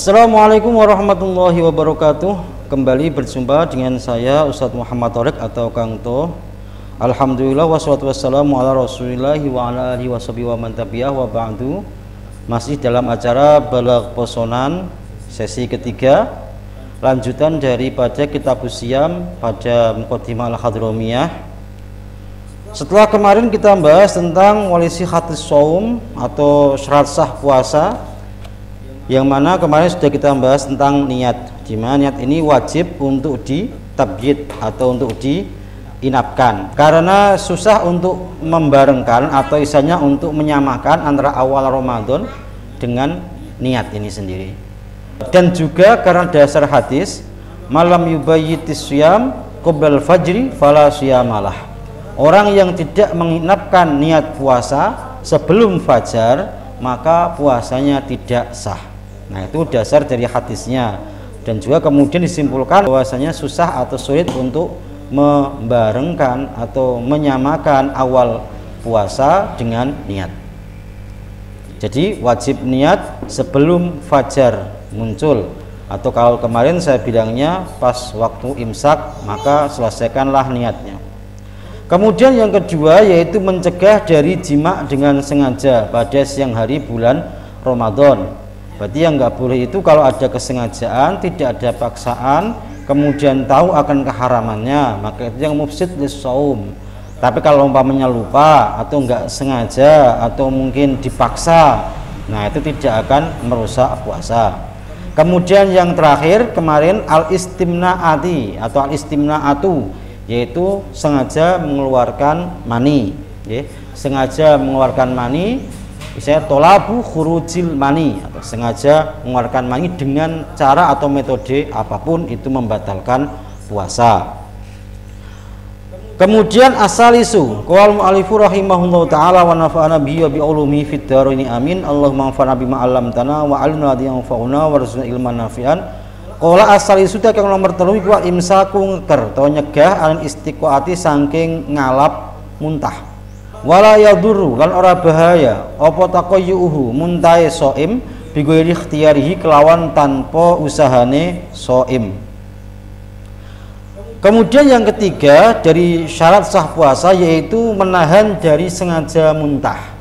Assalamualaikum warahmatullahi wabarakatuh. Kembali berjumpa dengan saya Ustadz Muhammad Thoriq atau Kang To. Alhamdulillah wassalatu wassalamu ala rasulillahi wa ala alihi washabihi wa man tabi'ah wa ba'du. Masih dalam acara Balagh Posonan sesi ketiga, lanjutan daripada kitab Siyam pada Muqaddimah Al-Hadramiyah. Setelah kemarin kita bahas tentang walisi khatis shaum atau syarat sah puasa, yang mana kemarin sudah kita bahas tentang niat, di mana niat ini wajib untuk ditabyid atau untuk diinapkan, karena susah untuk membarengkan atau isanya untuk menyamakan antara awal Ramadan dengan niat ini sendiri. Dan juga karena dasar hadis malam yubayyitis syiyam qabla fajri fala syiyamalah, orang yang tidak menginapkan niat puasa sebelum fajar maka puasanya tidak sah. Nah, itu dasar dari hadisnya. Dan juga kemudian disimpulkan bahwasanya susah atau sulit untuk membarengkan atau menyamakan awal puasa dengan niat. Jadi wajib niat sebelum fajar muncul, atau kalau kemarin saya bilangnya pas waktu imsak maka selesaikanlah niatnya. Kemudian yang kedua yaitu mencegah dari jima dengan sengaja pada siang hari bulan Ramadan. Berarti yang nggak boleh itu kalau ada kesengajaan, tidak ada paksaan, kemudian tahu akan keharamannya, maka itu yang mufsid lis-shaum. Tapi kalau umpamanya lupa atau nggak sengaja atau mungkin dipaksa, nah itu tidak akan merusak puasa. Kemudian yang terakhir kemarin al-istimnaati atau al-istimnaatu, yaitu sengaja mengeluarkan mani, ya. Sengaja mengeluarkan mani, misalnya tolabu khurujil mani, atau sengaja mengeluarkan mani dengan cara atau metode apapun itu membatalkan puasa. Kemudian asalisu qawal mu'alifu rahimahullahu ta'ala wa nafa'ana bihi wa bi'ulumi fid dharaini amin. Allahumma anfa'na bima 'allamtana wa 'allimna ma yanfa'una warzuqna ilman nafi'an. Qala asalisu ta kang nomor 3 iku imsaku ngeker to nyegah an istiqaati saking ngalap muntah. Wala yadurru lan ora bahaya apa taqayyuhu muntahe shaim bi ghairi ikhtiyarihi kelawan tanpa usahane shaim. Kemudian yang ketiga dari syarat sah puasa yaitu menahan dari sengaja muntah.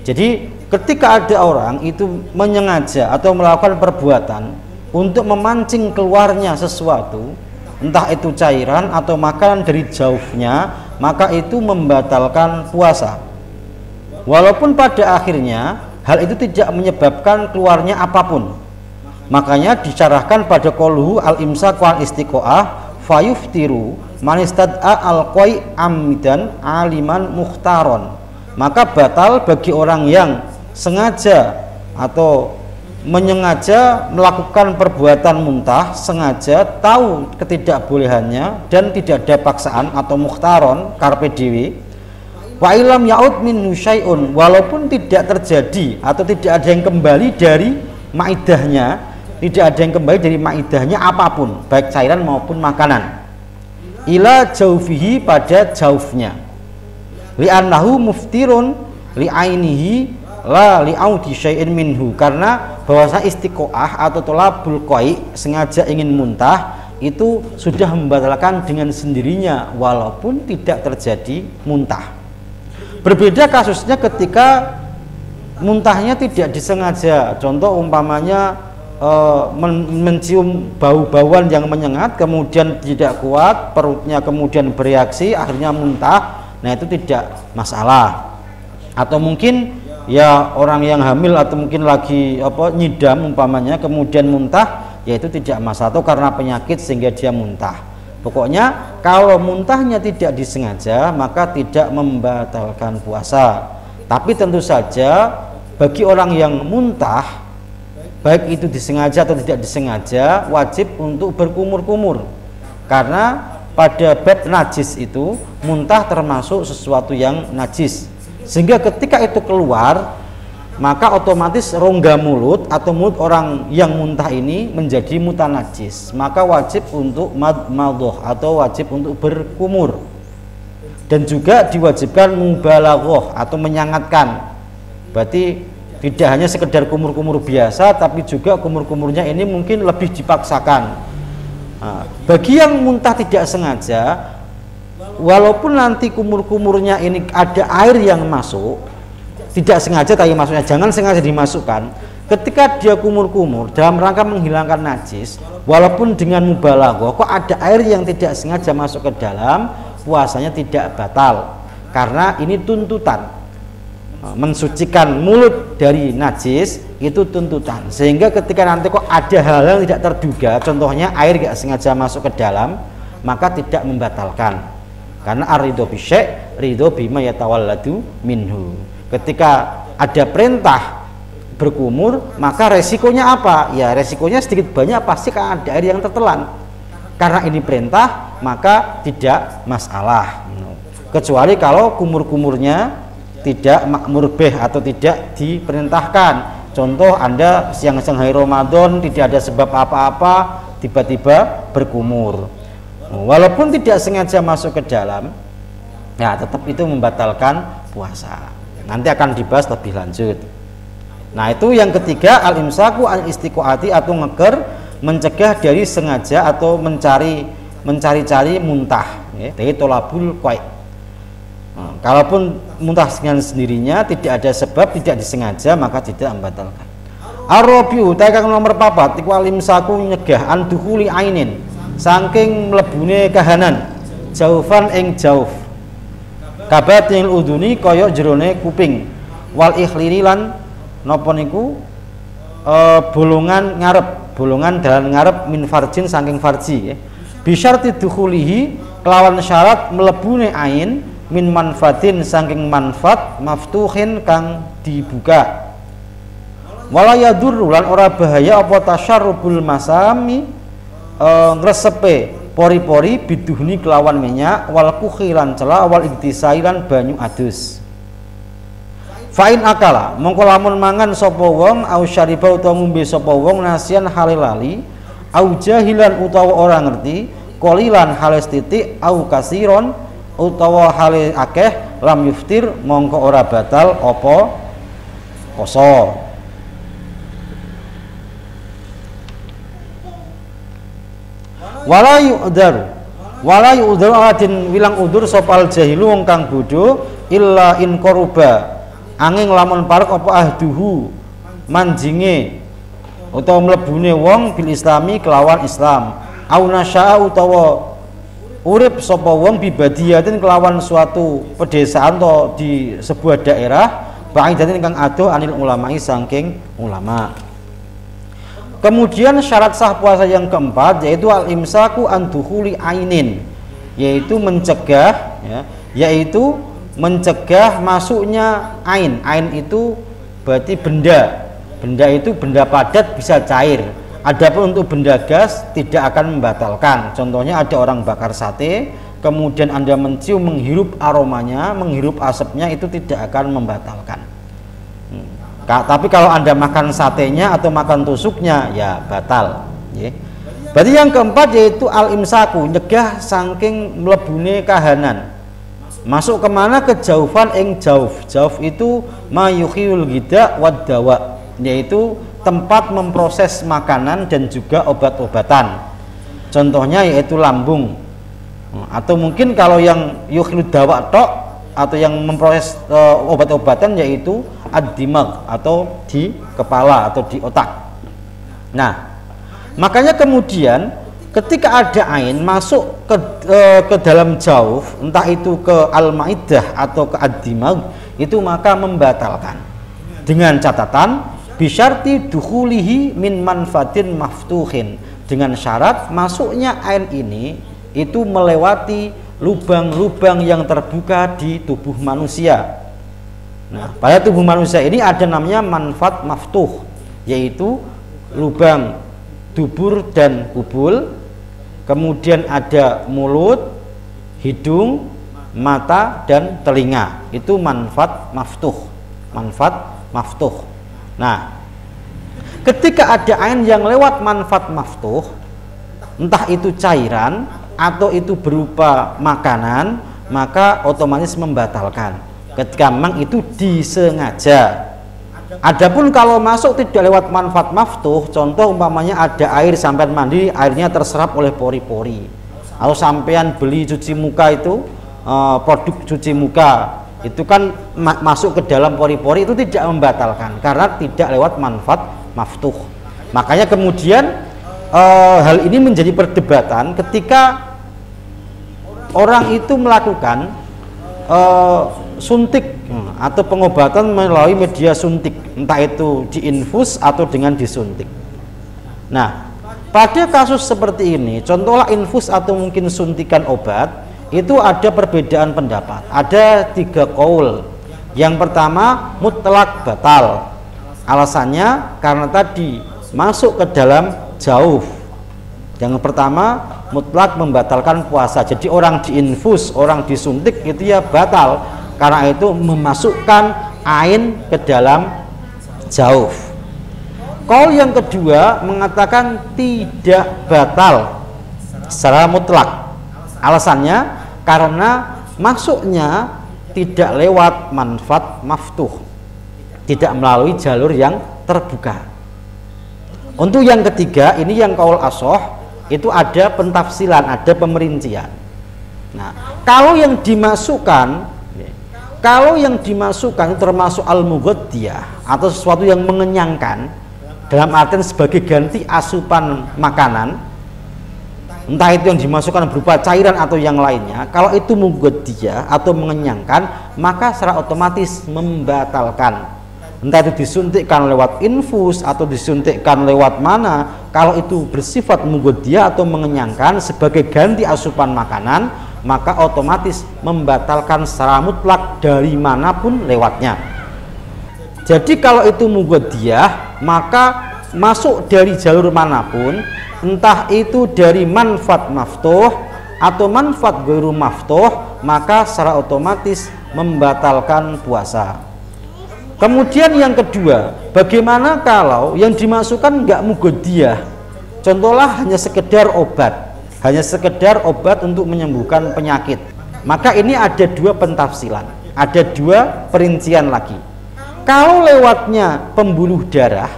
Jadi ketika ada orang itu menyengaja atau melakukan perbuatan untuk memancing keluarnya sesuatu, entah itu cairan atau makanan dari jauhnya, maka itu membatalkan puasa. Walaupun pada akhirnya hal itu tidak menyebabkan keluarnya apapun. Makanya dicarahkan pada qauluhu al-imsak wal istiqoah fayuftiru man istad'a al-qai amidan aliman mukhtaron. Maka batal bagi orang yang sengaja atau menyengaja melakukan perbuatan muntah, sengaja tahu ketidakbolehannya dan tidak ada paksaan atau mukhtaron karpe dewi. Wa ilam yaud minhu syai'un, walaupun tidak terjadi atau tidak ada yang kembali dari maidahnya, tidak ada yang kembali dari maidahnya apapun, baik cairan maupun makanan, ila jaufihi pada jaufnya, li'annahu muftirun li'ainihi la li'audi syai'in minhu, karena bahwasa istiqoah atau tolabul qai sengaja ingin muntah itu sudah membatalkan dengan sendirinya walaupun tidak terjadi muntah. Berbeda kasusnya ketika muntahnya tidak disengaja, contoh umpamanya mencium bau-bauan yang menyengat kemudian tidak kuat, perutnya kemudian bereaksi akhirnya muntah, nah itu tidak masalah. Atau mungkin ya orang yang hamil atau mungkin lagi nyidam umpamanya kemudian muntah, yaitu tidak masalah, atau karena penyakit sehingga dia muntah. Pokoknya kalau muntahnya tidak disengaja maka tidak membatalkan puasa. Tapi tentu saja bagi orang yang muntah, baik itu disengaja atau tidak disengaja, wajib untuk berkumur-kumur, karena pada bab najis itu muntah termasuk sesuatu yang najis, sehingga ketika itu keluar maka otomatis rongga mulut atau mulut orang yang muntah ini menjadi mutanajis, maka wajib untuk madmadhah atau wajib untuk berkumur. Dan juga diwajibkan mubalaghah atau menyangatkan, berarti Tidak hanya sekedar kumur-kumur biasa, tapi juga kumur-kumurnya ini mungkin lebih dipaksakan. Nah, bagi yang muntah tidak sengaja, walaupun nanti kumur-kumurnya ini ada air yang masuk, tidak sengaja tapi maksudnya jangan sengaja dimasukkan. Ketika dia kumur-kumur dalam rangka menghilangkan najis, walaupun dengan mubalaghah, kok ada air yang tidak sengaja masuk ke dalam, puasanya tidak batal. Karena ini tuntutan. Mensucikan mulut dari najis itu tuntutan, sehingga ketika nanti kok ada hal yang tidak terduga, contohnya air gak sengaja masuk ke dalam, maka tidak membatalkan. Karena ar-ridho bisyai' ridho bima yatawalladu minhu. Ketika ada perintah berkumur, maka resikonya apa? Ya resikonya sedikit banyak pasti akan ada air yang tertelan. Karena ini perintah, maka tidak masalah. Kecuali kalau kumur-kumurnya tidak makmur bih atau tidak diperintahkan. Contoh, Anda siang-siang hari Ramadan tidak ada sebab apa-apa, tiba-tiba berkumur, walaupun tidak sengaja masuk ke dalam, ya tetap itu membatalkan puasa. Nanti akan dibahas lebih lanjut. Nah, itu yang ketiga, al-imsaku al-istiqoati atau ngeker, mencegah dari sengaja atau mencari-cari muntah, ya, dari tolabul qai'. Kalaupun muntah dengan sendirinya, tidak ada sebab, tidak disengaja, maka tidak membatalkan. Ar-rabi'u kang nomor 4 iku al-imsaku nyegah andukhuli ainin, saking mlebune kahanan, jaufan ing jauf, kabatil uduni kaya jerone kuping, wal ikhliri lan napa niku bolongan ngarep, bolongan dalan ngarep min farjin saking farji, bisyarti dukhulihi kelawan syarat mlebune ain min manfatin saking manfaat maftuhin kang dibuka, wala yadur lan ora bahaya apa tasyarrubul masami ngresepe pori-pori biduhni kelawan minyak, wal kukhilan cela wal iktisai lan banyu adus. Fa'in akala mongko lamun mangan sapa wong au syariba utawa ngombe sapa wong nasian halilali au jahilan utawa ora ngerti, qalilan halis titik au kasiron utawa hale akeh, lam yuftir mongko ora batal apa poso. Wala yu'dharu adin wilang udur sopal jahilu wong kang bodho illa in koruba angin lamun parek apa ahduhu manjinge utawa mlebune wong bil islami kelawan Islam, au nasya'a utawa urip sapa wong bibadiyatin kelawan suatu pedesaan atau di sebuah daerah ba'idatin kang adoh anil ulama'i saking ulama. Kemudian syarat sah puasa yang keempat yaitu al-imsaku an dukhuli ainin, yaitu mencegah, ya, yaitu mencegah masuknya ain. Ain itu berarti benda. Benda itu benda padat bisa cair. Adapun untuk benda gas tidak akan membatalkan. Contohnya ada orang bakar sate, kemudian Anda mencium, menghirup aromanya, menghirup asapnya, itu tidak akan membatalkan. Tapi kalau Anda makan satenya atau makan tusuknya, ya batal. Berarti yang keempat yaitu al-imsaku, nyegah saking mlebune kahanan. Masuk kemana? Kejaufan ing jauf. Jauf itu mayukhil gida wad dawa, yaitu tempat memproses makanan dan juga obat-obatan. Contohnya yaitu lambung, atau mungkin kalau yang yukhilud dawa tok atau yang memproses obat-obatan yaitu ad-dimag atau di kepala atau di otak. Nah, makanya kemudian ketika ada ain masuk ke dalam jauf, entah itu ke al-maidah atau ke ad-dimag, itu maka membatalkan dengan catatan bisyarti dukhulihi min manfatin maftuhin, dengan syarat masuknya ain ini itu melewati lubang-lubang yang terbuka di tubuh manusia. Nah, pada tubuh manusia ini ada namanya manfaat maftuh, yaitu lubang dubur dan kubul, kemudian ada mulut, hidung, mata dan telinga. Itu manfaat maftuh. Manfaat maftuh. Nah, ketika ada ain yang lewat manfaat maftuh, entah itu cairan atau itu berupa makanan, maka otomatis membatalkan ketika memang itu disengaja. Adapun kalau masuk tidak lewat manfaat maftuh, contoh umpamanya ada air sampean mandi, airnya terserap oleh pori-pori. Atau sampean beli cuci muka itu produk cuci muka itu kan masuk ke dalam pori-pori, itu tidak membatalkan karena tidak lewat manfaat maftuh. Makanya kemudian hal ini menjadi perdebatan ketika orang itu melakukan suntik atau pengobatan melalui media suntik, entah itu diinfus atau dengan disuntik. Nah, pada kasus seperti ini, contohlah infus atau mungkin suntikan obat, itu ada perbedaan pendapat. Ada 3 qaul. Yang pertama, mutlak batal. Alasannya karena tadi masuk ke dalam jauh. Yang pertama, mutlak membatalkan puasa. Jadi orang diinfus, orang disuntik itu ya batal, karena itu memasukkan ain ke dalam jauh. Qaul yang kedua mengatakan tidak batal secara mutlak. Alasannya karena masuknya tidak lewat manfaat maftuh, tidak melalui jalur yang terbuka. Untuk yang ketiga, ini yang qaul ashah, itu ada pentafsilan, ada pemerincian. Nah, kalau yang dimasukkan itu termasuk al-mughaddiyah atau sesuatu yang mengenyangkan, dalam artian sebagai ganti asupan makanan, entah itu yang dimasukkan berupa cairan atau yang lainnya, kalau itu mughaddiyah atau mengenyangkan, maka secara otomatis membatalkan. Entah itu disuntikkan lewat infus atau disuntikkan lewat mana, kalau itu bersifat mughaddiyah atau mengenyangkan sebagai ganti asupan makanan, maka otomatis membatalkan secara mutlak dari manapun lewatnya. Jadi kalau itu mughaddiyah, maka masuk dari jalur manapun, entah itu dari manfaat maftuh atau manfaat ghairu maftuh, maka secara otomatis membatalkan puasa. Kemudian yang kedua, bagaimana kalau yang dimasukkan enggak mughaddiyah? Contohlah hanya sekedar obat, hanya sekedar obat untuk menyembuhkan penyakit. Maka ini ada 2 pentafsilan, ada 2 perincian lagi. Kalau lewatnya pembuluh darah,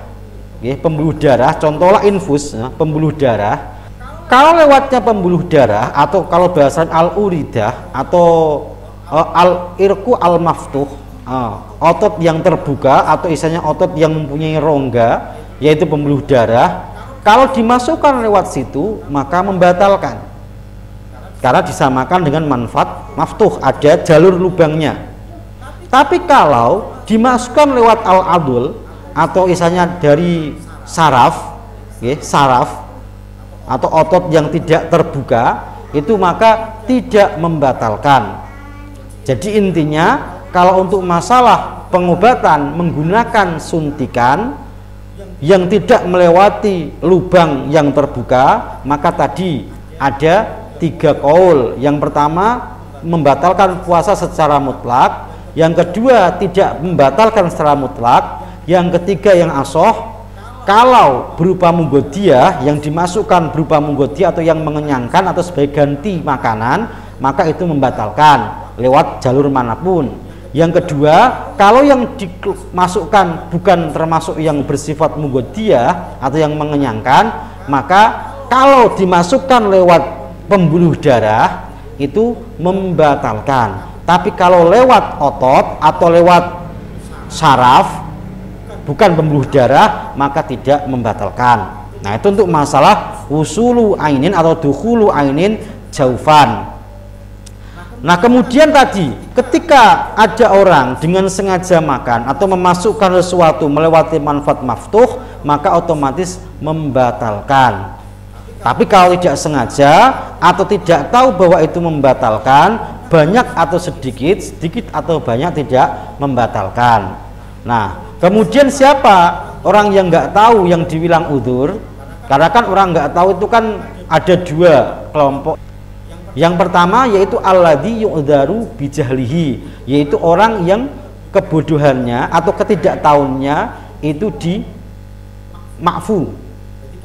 contohlah infus, pembuluh darah. Kalau lewatnya pembuluh darah atau kalau bahasa al-uridah atau al-irku al-maftuh, otot yang terbuka atau istilahnya otot yang mempunyai rongga, yaitu pembuluh darah. Kalau dimasukkan lewat situ, maka membatalkan karena disamakan dengan manfaat maftuh, ada jalur lubangnya. Tapi kalau dimasukkan lewat al-adul atau istilahnya dari saraf, saraf atau otot yang tidak terbuka, itu maka tidak membatalkan. Jadi intinya, kalau untuk masalah pengobatan menggunakan suntikan yang tidak melewati lubang yang terbuka, maka tadi ada 3 qaul. Yang pertama, membatalkan puasa secara mutlak. Yang kedua, tidak membatalkan secara mutlak. Yang ketiga yang ashah, kalau berupa mughaddiyah, yang dimasukkan berupa mughaddiyah atau yang mengenyangkan atau sebagai ganti makanan, maka itu membatalkan lewat jalur manapun. Yang kedua, kalau yang dimasukkan bukan termasuk yang bersifat mughaddiyah atau yang mengenyangkan, maka kalau dimasukkan lewat pembuluh darah itu membatalkan. Tapi kalau lewat otot atau lewat saraf, bukan pembuluh darah, maka tidak membatalkan. Nah, itu untuk masalah usulu ainin atau dukhulu ainin jaufan. Nah, kemudian tadi ketika ada orang dengan sengaja makan atau memasukkan sesuatu melewati manfaat maftuh, maka otomatis membatalkan. Tapi kalau tidak sengaja atau tidak tahu bahwa itu membatalkan, banyak atau sedikit, sedikit atau banyak tidak membatalkan. Nah, kemudian siapa orang yang nggak tahu yang dibilang udzur? Karena kan orang nggak tahu itu kan ada 2 kelompok. Yang pertama yaitu alladzi yu'dzaru bijahlihi, yaitu orang yang kebodohannya atau ketidaktahuannya itu dimakfu.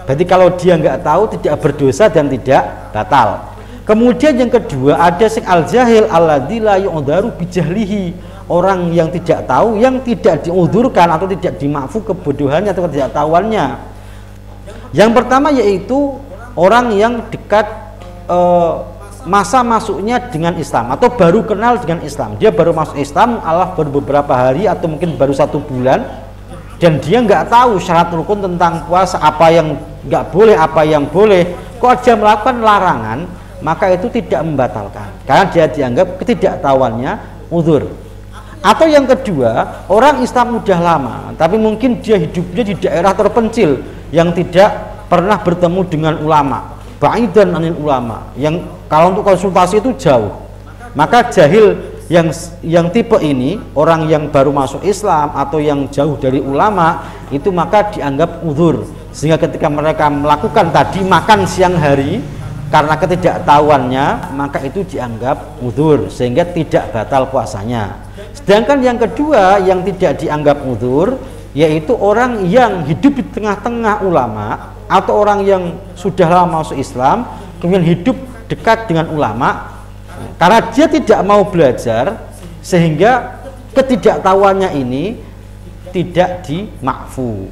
Berarti kalau dia nggak tahu tidak berdosa dan tidak batal. Kemudian yang kedua ada sing al-jahil alladzi la yu'dzaru bijahlihi, orang yang tidak tahu, yang tidak diudhurkan atau tidak dimaafkan kebodohannya atau ketidaktahuannya. Yang pertama yaitu orang yang dekat masa masuknya dengan Islam atau baru kenal dengan Islam. Dia baru masuk Islam Allah baru beberapa hari atau mungkin baru 1 bulan, dan dia nggak tahu syarat rukun tentang puasa, apa yang nggak boleh, apa yang boleh. Kok dia melakukan larangan, maka itu tidak membatalkan karena dia dianggap ketidaktahuannya uzur. Atau yang kedua, orang Islam udah lama tapi mungkin dia hidupnya di daerah terpencil yang tidak pernah bertemu dengan ulama, ba'idan anil ulama, yang kalau untuk konsultasi itu jauh. Maka jahil yang tipe ini, orang yang baru masuk Islam atau yang jauh dari ulama, itu maka dianggap uzur, sehingga ketika mereka melakukan tadi makan siang hari karena ketidaktahuannya, maka itu dianggap uzur sehingga tidak batal puasanya. Sedangkan yang kedua yang tidak dianggap uzur yaitu orang yang hidup di tengah-tengah ulama atau orang yang sudah lama masuk Islam kemudian hidup dekat dengan ulama, karena dia tidak mau belajar sehingga ketidaktahuannya ini tidak dimakfu.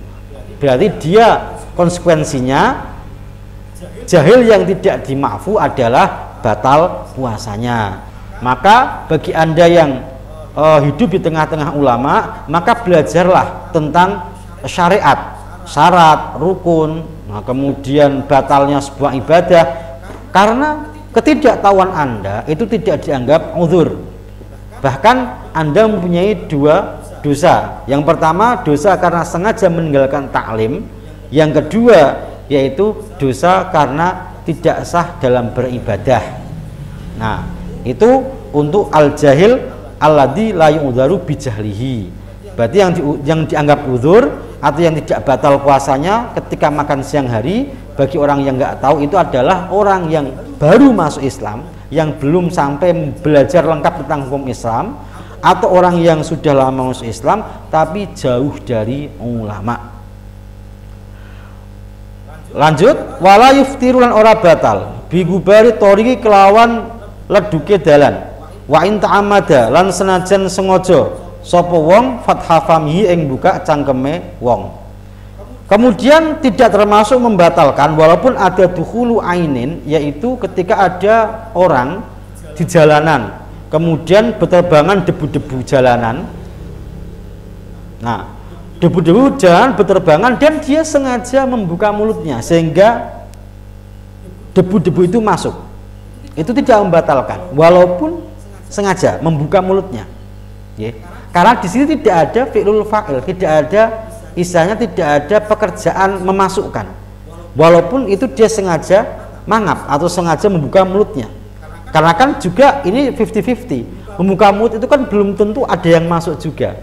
Berarti dia konsekuensinya jahil yang tidak dimakfu adalah batal puasanya. Maka bagi Anda yang hidup di tengah-tengah ulama, maka belajarlah tentang syariat, syarat, rukun, nah, kemudian batalnya sebuah ibadah, karena ketidaktahuan Anda itu tidak dianggap uzur. Bahkan Anda mempunyai 2 dosa. Yang pertama dosa karena sengaja meninggalkan taklim, yang kedua yaitu dosa karena tidak sah dalam beribadah. Nah, itu untuk al-jahil alladzi la yu'dzaru bijahlihi. Berarti yang dianggap uzur atau yang tidak batal puasanya ketika makan siang hari bagi orang yang nggak tahu itu adalah orang yang baru masuk Islam, yang belum sampai belajar lengkap tentang hukum Islam, atau orang yang sudah lama masuk Islam tapi jauh dari ulama. Lanjut, wala yuftiru lan ora batal bi gubari toriki kelawan leduke dalan, wa in ta'amada lan senajan sengaja sapa wong fathafamihi ing buka cangkeme wong. Kemudian tidak termasuk membatalkan walaupun ada dukhulu ainin, yaitu ketika ada orang di jalanan kemudian berterbangan debu-debu jalanan. Nah, debu-debu jalan berterbangan dan dia sengaja membuka mulutnya sehingga debu-debu itu masuk. Itu tidak membatalkan walaupun sengaja membuka mulutnya. Ya. Karena di sini tidak ada fi'lul fa'il, tidak ada istilahnya, tidak ada pekerjaan memasukkan. Walaupun itu dia sengaja mangap atau sengaja membuka mulutnya. Karena kan juga ini 50-50. Membuka mulut itu kan belum tentu ada yang masuk juga.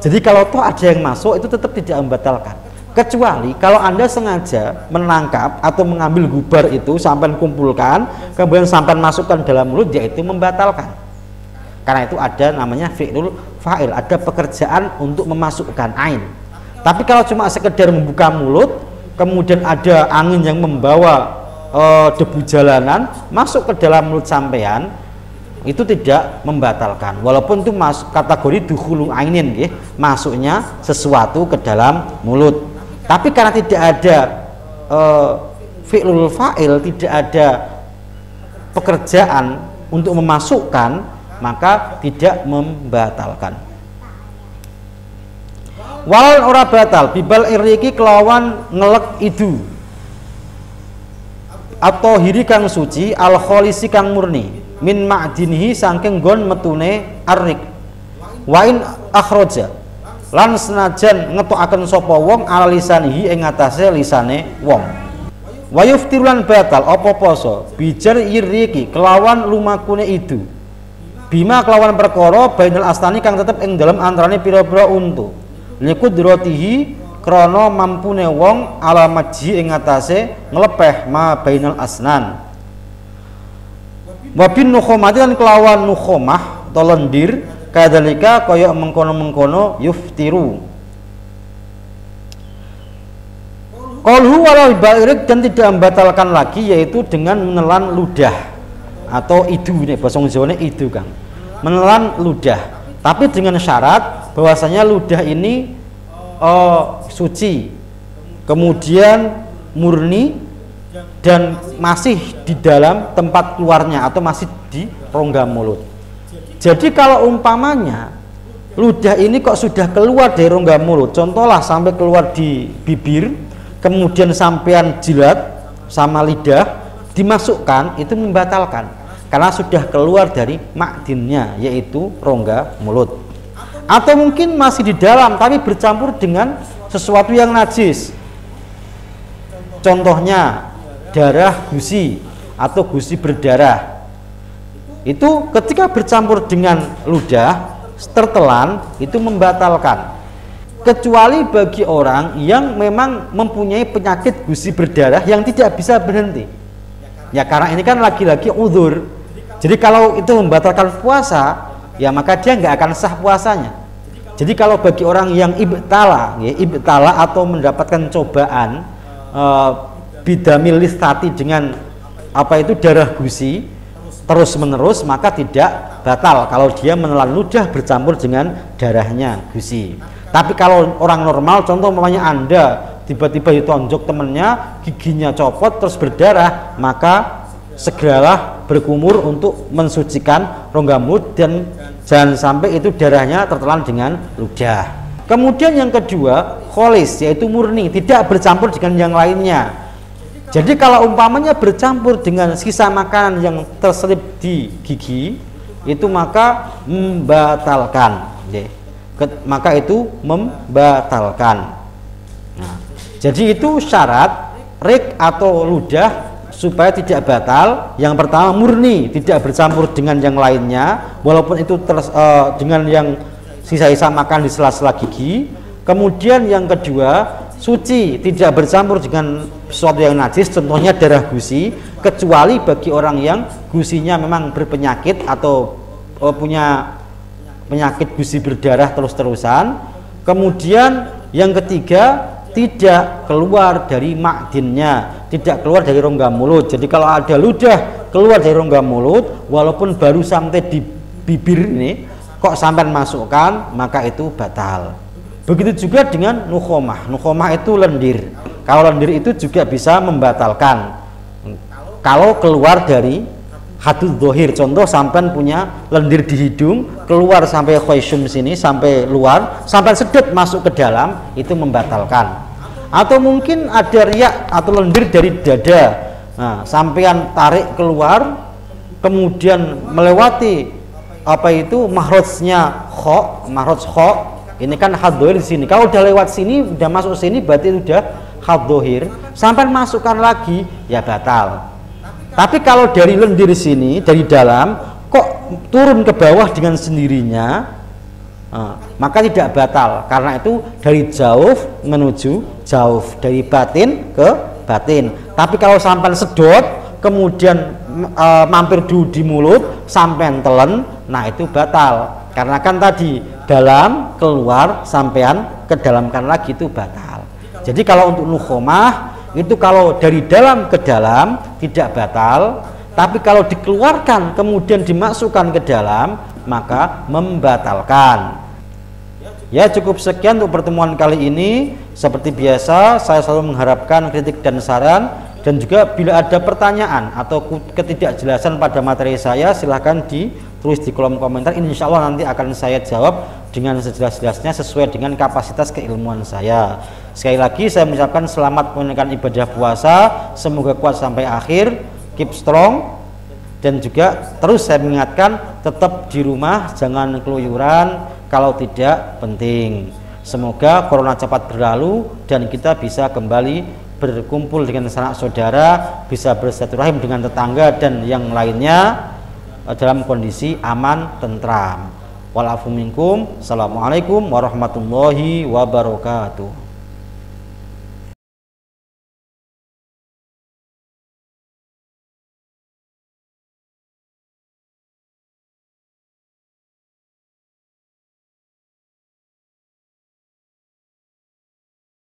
Jadi kalau toh ada yang masuk itu tetap tidak membatalkan. Kecuali kalau Anda sengaja menangkap atau mengambil gubar itu sampai kumpulkan, kemudian sampai masukkan dalam mulut, yaitu membatalkan. Karena itu ada namanya fi'lul fa'il, ada pekerjaan untuk memasukkan ain. Tapi kalau cuma sekedar membuka mulut, kemudian ada angin yang membawa debu jalanan masuk ke dalam mulut sampean, itu tidak membatalkan. Walaupun itu masuk kategori dukhulu ainin, ya, masuknya sesuatu ke dalam mulut. Tapi karena tidak ada fi'lul fa'il, tidak ada pekerjaan untuk memasukkan, maka tidak membatalkan. Wal ora batal bibal iriki kelawan ngelek idu atau hiri kang suci al kholisi kang murni min ma'dinihi saking gon metune arrik wa in akhraja lan senajan ngetokaken sapa wong ala lisanihi ing atase lisane wong wa yuftirulan batal apa poso bijar iriki kelawan lumakune idu bima kelawan perkara bainal astani kang tetep ing dalem antarane pira-pira untu liqudratihi krana mampune wong ala majhi ing atase nglepeh ma bainal asnan wa bin nukhomati lan kelawan nukhomah to lendir kadzalika kaya mengkono-mengkono yuftiru qalhu wala bairik, dan tidak membatalkan lagi yaitu dengan menelan ludah atau idu, nih basa Jawane idu Kang, menelan ludah. tapi dengan syarat bahwasanya ludah ini suci, kemudian murni dan masih di dalam tempat keluarnya atau masih di rongga mulut. Jadi kalau umpamanya ludah ini kok sudah keluar dari rongga mulut, contohlah sampai keluar di bibir, kemudian sampean jilat sama lidah dimasukkan, itu membatalkan karena sudah keluar dari makdinnya, yaitu rongga mulut. Atau mungkin masih di dalam tapi bercampur dengan sesuatu yang najis, contohnya darah gusi atau gusi berdarah. Itu ketika bercampur dengan ludah tertelan, itu membatalkan, kecuali bagi orang yang memang mempunyai penyakit gusi berdarah yang tidak bisa berhenti. Ya karena ini kan lagi-lagi uzur. Jadi kalau itu membatalkan puasa, ya maka dia nggak akan sah puasanya. Jadi kalau bagi orang yang ibtala, ya, ibtala atau mendapatkan cobaan bidamil listati dengan apa itu darah gusi terus menerus, maka tidak batal kalau dia menelan ludah bercampur dengan darahnya gusi. Tapi kalau orang normal, contoh umpamanya Anda tiba-tiba ditonjok temennya, giginya copot terus berdarah, maka segeralah berkumur untuk mensucikan rongga mulut dan jangan sampai itu darahnya tertelan dengan ludah. Kemudian yang kedua, kholis, yaitu murni, tidak bercampur dengan yang lainnya. Jadi kalau umpamanya bercampur dengan sisa makanan yang terselip di gigi, itu maka membatalkan, maka itu membatalkan. Nah, jadi itu syarat rik atau ludah supaya tidak batal. Yang pertama murni, tidak bercampur dengan yang lainnya, walaupun itu dengan yang sisa-sisa makan di sela-sela gigi. Kemudian yang kedua, suci, tidak bercampur dengan sesuatu yang najis, contohnya darah gusi, kecuali bagi orang yang gusinya memang berpenyakit atau punya penyakit gusi berdarah terus-terusan. Kemudian yang ketiga, tidak keluar dari makdinnya, tidak keluar dari rongga mulut. Jadi kalau ada ludah keluar dari rongga mulut, walaupun baru sampai di bibir ini, kok sampai masukkan, maka itu batal. Begitu juga dengan nukhomah. Nukhomah itu lendir. Kalau lendir itu juga bisa membatalkan kalau keluar dari hadud dhohir. Contoh sampai punya lendir di hidung, keluar sampai khoisyum sini, sampai luar, sampai sedot masuk ke dalam, itu membatalkan. Atau mungkin ada riak atau lendir dari dada, nah, sampean tarik keluar, kemudian melewati apa itu mahrojnya kho, mahroj kho. Ini kan had dhohir di sini. Kalau udah lewat sini, udah masuk sini, berarti udah had dhohir. Sampai masukkan lagi, ya batal. Tapi kalau dari lendir sini, dari dalam, kok turun ke bawah dengan sendirinya, maka tidak batal. Karena itu dari jauh menuju jauh, dari batin ke batin. Tapi kalau sampai sedot, kemudian mampir dulu di mulut, sampai telan, nah itu batal. Karena kan tadi dalam keluar sampean kedalamkan lagi, itu batal. Jadi kalau untuk nukhomah itu kalau dari dalam ke dalam tidak batal, tapi kalau dikeluarkan kemudian dimasukkan ke dalam maka membatalkan. Ya, cukup sekian untuk pertemuan kali ini. Seperti biasa saya selalu mengharapkan kritik dan saran, dan juga bila ada pertanyaan atau ketidakjelasan pada materi saya, silahkan ditulis di kolom komentar. Insya Allah nanti akan saya jawab dengan sejelas-jelasnya sesuai dengan kapasitas keilmuan saya. Sekali lagi saya mengucapkan selamat menunaikan ibadah puasa, semoga kuat sampai akhir, keep strong, dan juga terus saya mengingatkan tetap di rumah, jangan keluyuran kalau tidak penting. Semoga corona cepat berlalu dan kita bisa kembali berkumpul dengan sanak saudara, bisa bersilaturahim dengan tetangga dan yang lainnya dalam kondisi aman, tentram. Walafu minkum. Assalamualaikum warahmatullahi wabarakatuh.